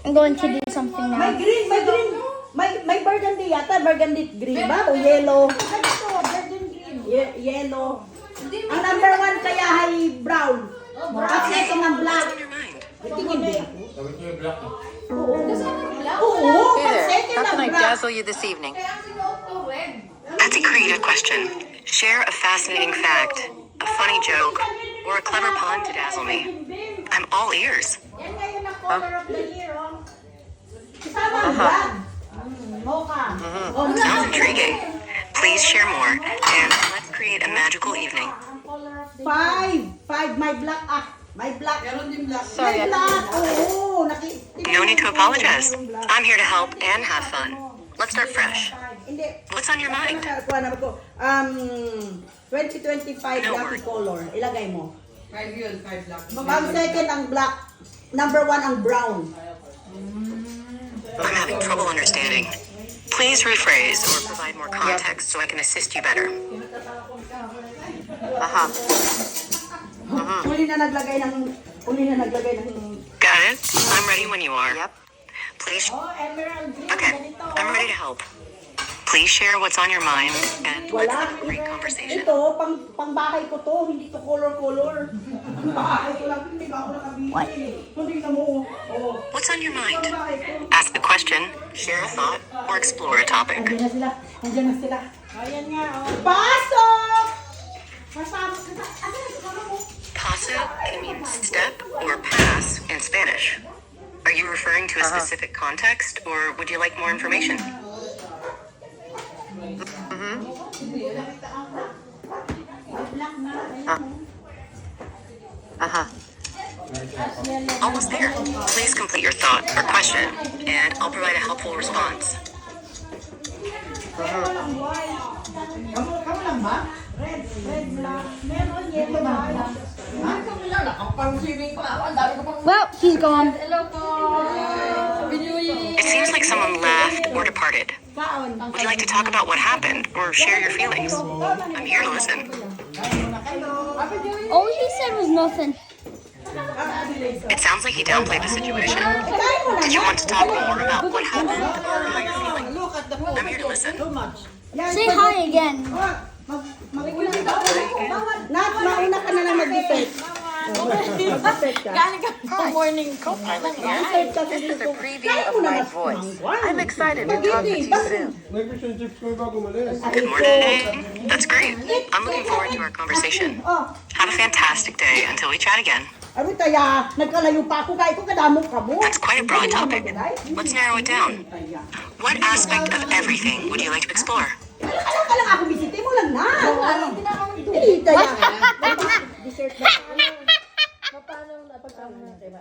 I'm going to do something May now. green, may green. May burgundy yata, burgundy green ba? O yellow? Yellow. Ang number 1 kaya ay brown. At second ang black. Tingin din. Oo, Hey there, second how ang can I black. dazzle you this evening? That's a creative question. Share a fascinating fact, a funny joke, or a clever pun to dazzle me. I'm all ears. Yan ngayon ang color of the year, oh. Kasama ang black. Mocha. Oh, Sounds intriguing. Please share more, and let's create a magical evening. 5, my black. My black. Sorry, My black. Oo. No need to apologize. I'm here to help and have fun. Let's start fresh. Hindi. What's on your mind? Kuha naman ko. 2025 No lucky word. color. Ilagay mo. 5 yun, 5 lakh. Ang second ang black. Number 1 ang brown. I'm having trouble understanding. Please rephrase or provide more context so I can assist you better. Huli na naglagay ng Got it? I'm ready when you are. Yep. Please. emerald green. Okay, Ganito. I'm ready to help. Please share what's on your mind and let's Wala. have a great conversation. Ito, pang bahay ko to, hindi to color. Pang bahay ko lang, hindi ba ako nakabili. Hindi ka mo. Oh. What's on your mind? Pang bahay ko. Ask a question, share a thought, or explore a topic. Andiyan na sila. Ayan nga, oh. Pasok! Pasok! Paso can mean step or pass in Spanish. Are you referring to a specific context, or would you like more information? Almost there. Please complete your thought or question, and I'll provide a helpful response. Kamu lang ba? Red, black. Meron, yellow, black. Kamu lang, nakapang-swimming pa ako. Ang dami ko pang... Well, he's gone. Hello po! It seems like someone left or departed. Kaon. Would you like to talk about what happened or share your feelings? I'm here to listen. All he said was nothing. It sounds like he downplayed the situation. Did you want to talk more about what happened or how you're feeling? I'm here to listen. Say hi again. Nat, mauna ka na lang mag-defect. Mag-defect ka. Hi, morning co-pilot here. This is a preview of my voice. I'm excited to talk with you soon. Good morning. That's great. I'm looking forward to our conversation. Have a fantastic day until we chat again. Ano taya? Nagkalayo pa ako kahit ko kadamo ka mo. That's quite a broad topic. Let's narrow it down. What aspect of everything would you like to explore? Alam ka lang ako, bisite mo lang na. Hindi taya. Dessert na. Paano na pagkama natin?